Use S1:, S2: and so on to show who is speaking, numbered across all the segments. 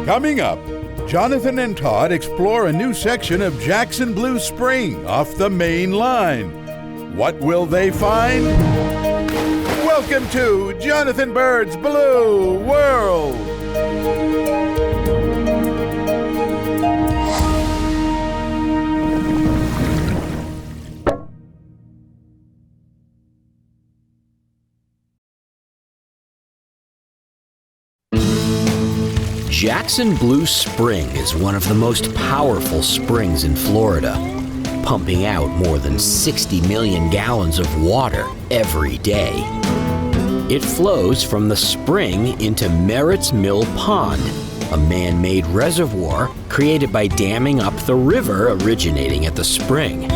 S1: Coming up, Jonathan and Todd explore a new section of Jackson Blue Spring off the main line. What will they find? Welcome to Jonathan Bird's Blue World.
S2: Jackson Blue Spring is one of the most powerful springs in Florida, pumping out more than 60 million gallons of water every day. It flows from the spring into Merritt's Mill Pond, a man-made reservoir created by damming up the river originating at the spring.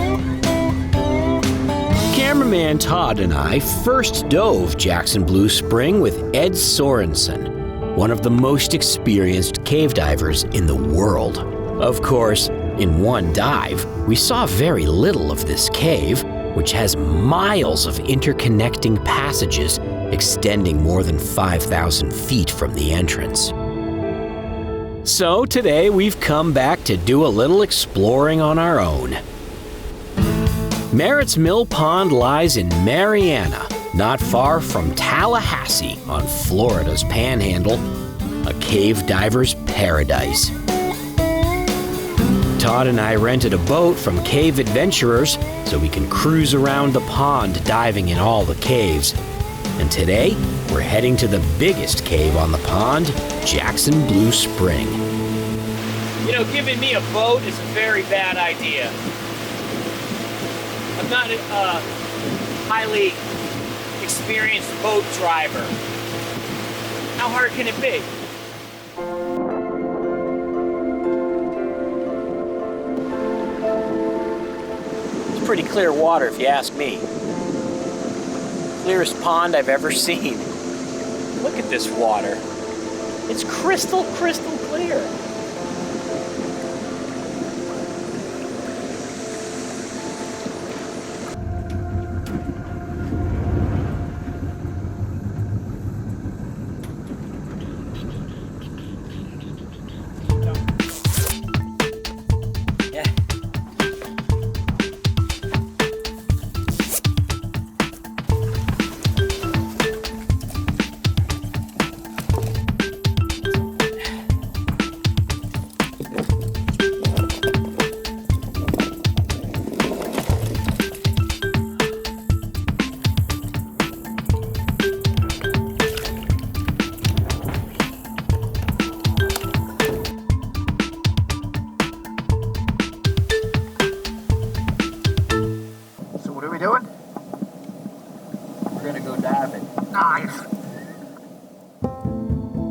S2: Cameraman Todd and I first dove Jackson Blue Spring with Edd Sorenson, one of the most experienced cave divers in the world. Of course, in one dive, we saw very little of this cave, which has miles of interconnecting passages extending more than 5,000 feet from the entrance. So today we've come back to do a little exploring on our own. Merritt's Mill Pond lies in Marianna, not far from Tallahassee on Florida's Panhandle, a cave diver's paradise. Todd and I rented a boat from Cave Adventurers so we can cruise around the pond diving in all the caves. And today, we're heading to the biggest cave on the pond, Jackson Blue Spring.
S3: You know, giving me a boat is a very bad idea. I'm not a highly experienced boat driver. How hard can it be? It's pretty clear water if you ask me. Clearest pond I've ever seen. Look at this water. It's crystal clear.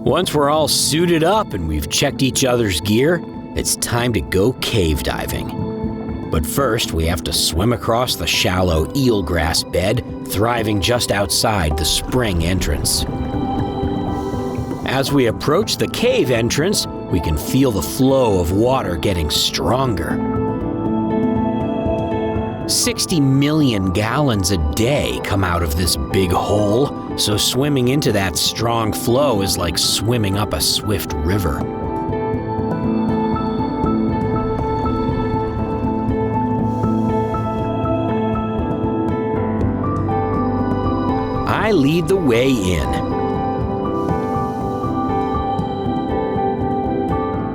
S2: Once we're all suited up and we've checked each other's gear, it's time to go cave diving. But first, we have to swim across the shallow eelgrass bed, thriving just outside the spring entrance. As we approach the cave entrance, we can feel the flow of water getting stronger. 60 million gallons a day come out of this big hole, so swimming into that strong flow is like swimming up a swift river. I lead the way in.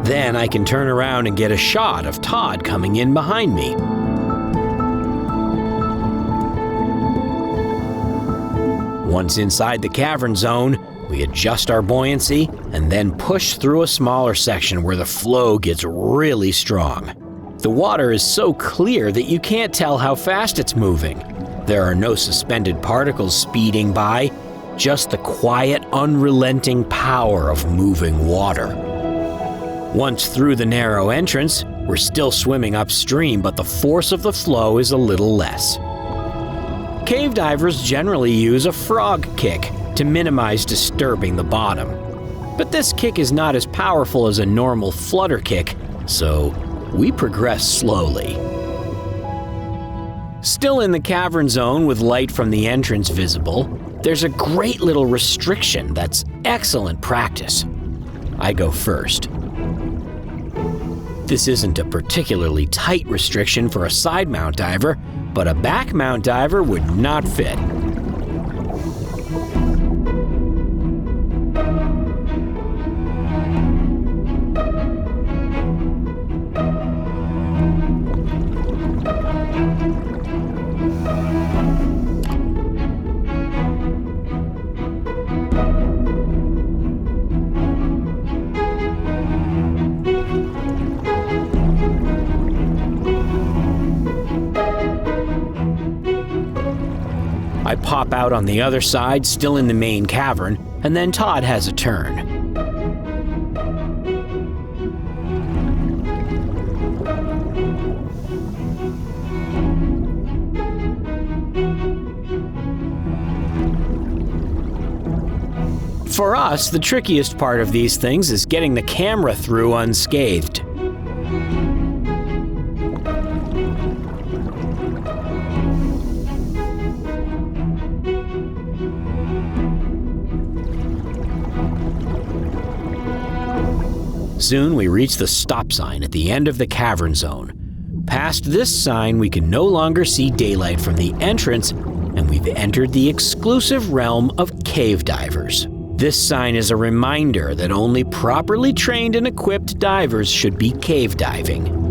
S2: Then I can turn around and get a shot of Todd coming in behind me. Once inside the cavern zone, we adjust our buoyancy and then push through a smaller section where the flow gets really strong. The water is so clear that you can't tell how fast it's moving. There are no suspended particles speeding by, just the quiet, unrelenting power of moving water. Once through the narrow entrance, we're still swimming upstream, but the force of the flow is a little less. Cave divers generally use a frog kick to minimize disturbing the bottom. But this kick is not as powerful as a normal flutter kick, so we progress slowly. Still in the cavern zone with light from the entrance visible, there's a great little restriction that's excellent practice. I go first. This isn't a particularly tight restriction for a side mount diver, but a back mount diver would not fit. I pop out on the other side, still in the main cavern, and then Todd has a turn. For us, the trickiest part of these things is getting the camera through unscathed. Soon we reach the stop sign at the end of the cavern zone. Past this sign, we can no longer see daylight from the entrance, and we've entered the exclusive realm of cave divers. This sign is a reminder that only properly trained and equipped divers should be cave diving.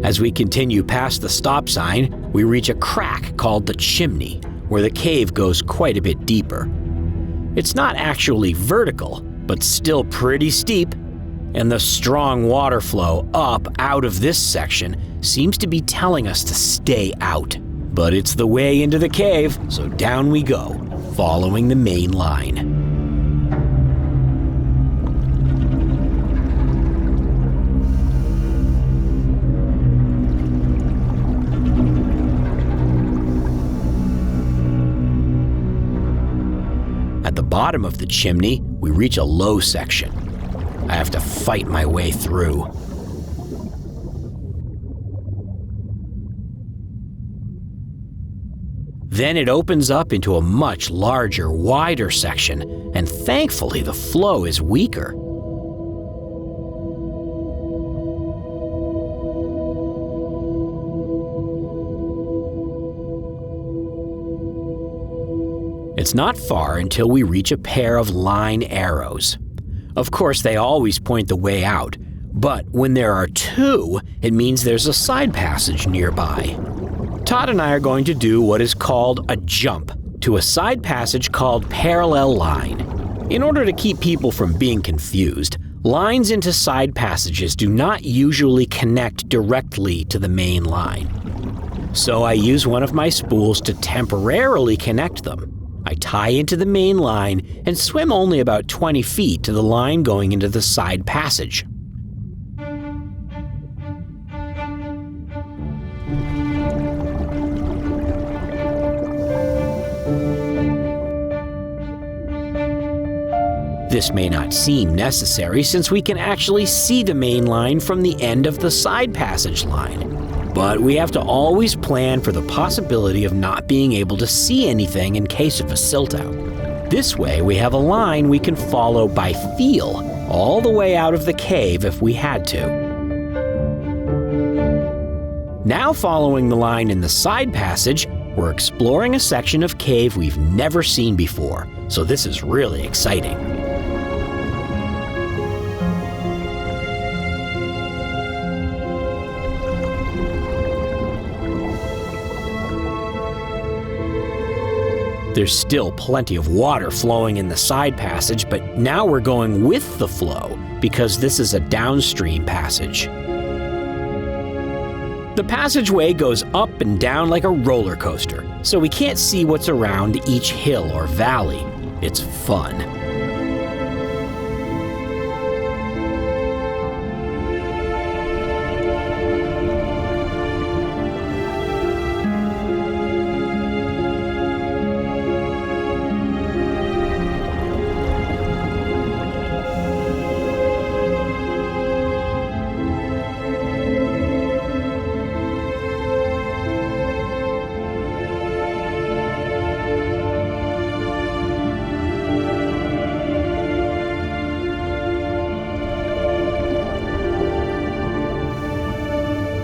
S2: As we continue past the stop sign, we reach a crack called the chimney, where the cave goes quite a bit deeper. It's not actually vertical, but still pretty steep, and the strong water flow up out of this section seems to be telling us to stay out. But it's the way into the cave, so down we go, following the main line. At the bottom of the chimney, we reach a low section. I have to fight my way through. Then it opens up into a much larger, wider section, and thankfully the flow is weaker. It's not far until we reach a pair of line arrows. Of course, they always point the way out, but when there are two, it means there's a side passage nearby. Todd and I are going to do what is called a jump to a side passage called parallel line. In order to keep people from being confused, lines into side passages do not usually connect directly to the main line. So I use one of my spools to temporarily connect them. I tie into the main line and swim only about 20 feet to the line going into the side passage. This may not seem necessary since we can actually see the main line from the end of the side passage line. But we have to always plan for the possibility of not being able to see anything in case of a silt out. This way, we have a line we can follow by feel all the way out of the cave if we had to. Now, following the line in the side passage, we're exploring a section of cave we've never seen before, so this is really exciting. There's still plenty of water flowing in the side passage, but now we're going with the flow because this is a downstream passage. The passageway goes up and down like a roller coaster, so we can't see what's around each hill or valley. It's fun.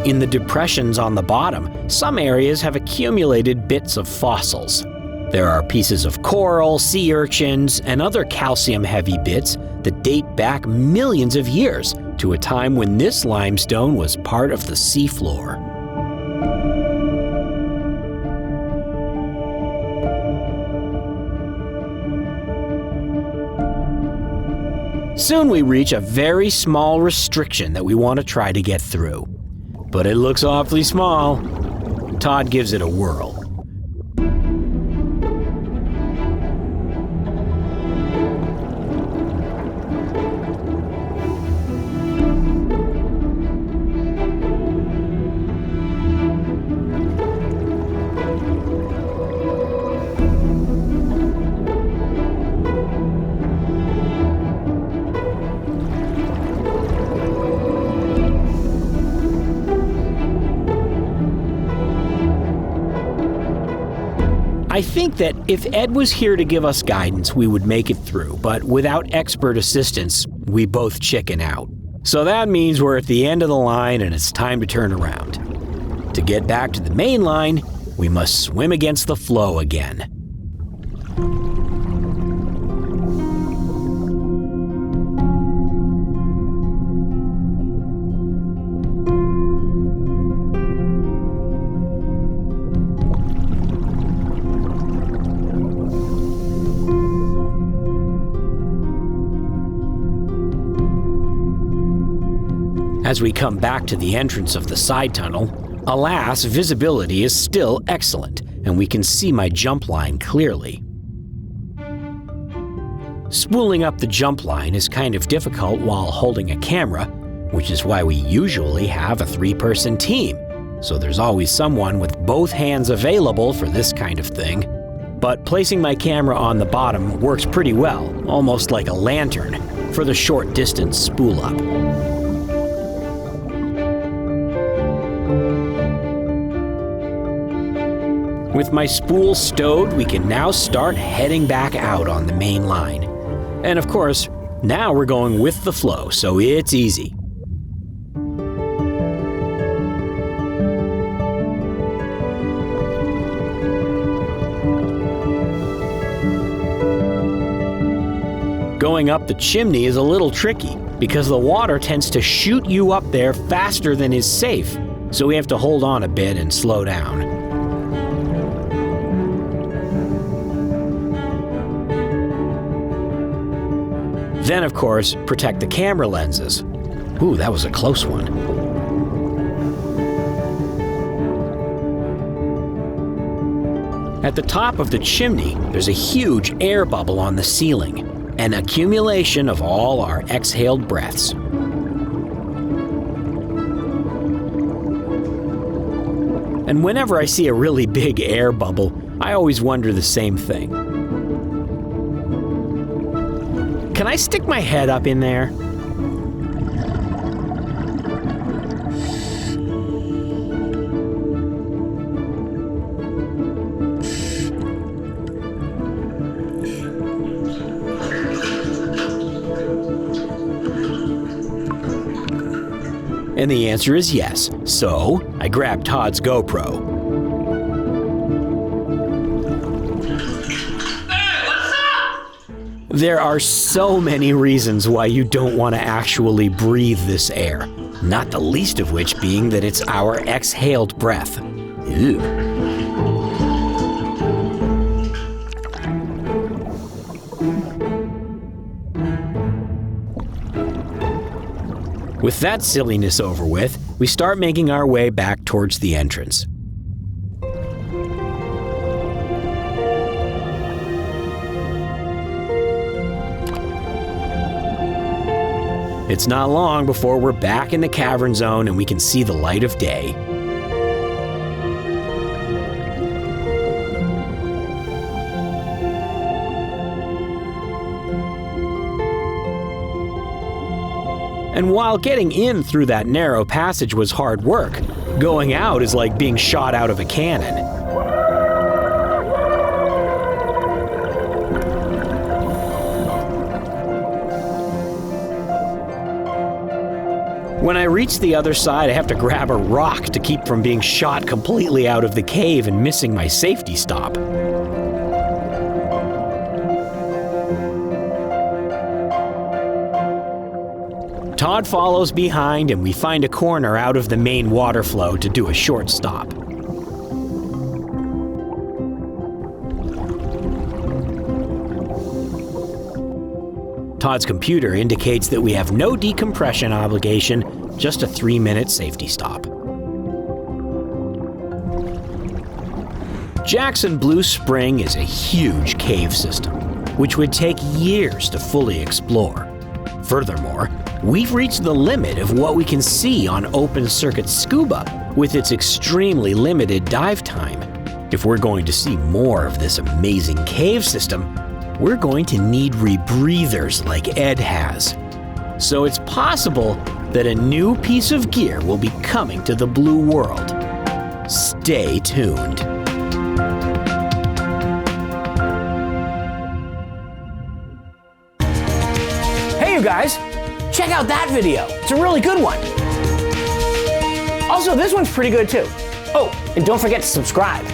S2: In the depressions on the bottom, some areas have accumulated bits of fossils. There are pieces of coral, sea urchins, and other calcium-heavy bits that date back millions of years to a time when this limestone was part of the seafloor. Soon we reach a very small restriction that we want to try to get through. But it looks awfully small. Todd gives it a whirl. I think that if Ed was here to give us guidance, we would make it through, but without expert assistance, we both chicken out. So that means we're at the end of the line and it's time to turn around. To get back to the main line, we must swim against the flow again. As we come back to the entrance of the side tunnel, alas, visibility is still excellent, and we can see my jump line clearly. Spooling up the jump line is kind of difficult while holding a camera, which is why we usually have a 3-person team, so there's always someone with both hands available for this kind of thing. But placing my camera on the bottom works pretty well, almost like a lantern, for the short distance spool up. With my spool stowed, we can now start heading back out on the main line. And of course, now we're going with the flow, so it's easy. Going up the chimney is a little tricky because the water tends to shoot you up there faster than is safe, so we have to hold on a bit and slow down. Then, of course, protect the camera lenses. Ooh, that was a close one. At the top of the chimney, there's a huge air bubble on the ceiling, an accumulation of all our exhaled breaths. And whenever I see a really big air bubble, I always wonder the same thing. Can I stick my head up in there? And the answer is yes. So I grabbed Todd's GoPro. There are so many reasons why you don't want to actually breathe this air, not the least of which being that it's our exhaled breath. Ew. With that silliness over with, we start making our way back towards the entrance. It's not long before we're back in the cavern zone and we can see the light of day. And while getting in through that narrow passage was hard work, going out is like being shot out of a cannon. When I reach the other side, I have to grab a rock to keep from being shot completely out of the cave and missing my safety stop. Todd follows behind and we find a corner out of the main water flow to do a short stop. Todd's computer indicates that we have no decompression obligation, just a 3-minute safety stop. Jackson Blue Spring is a huge cave system, which would take years to fully explore. Furthermore, we've reached the limit of what we can see on open-circuit scuba with its extremely limited dive time. If we're going to see more of this amazing cave system, we're going to need rebreathers like Edd has. So it's possible that a new piece of gear will be coming to the blue world. Stay tuned.
S4: Hey you guys, check out that video. It's a really good one. Also, this one's pretty good too. Oh, and don't forget to subscribe.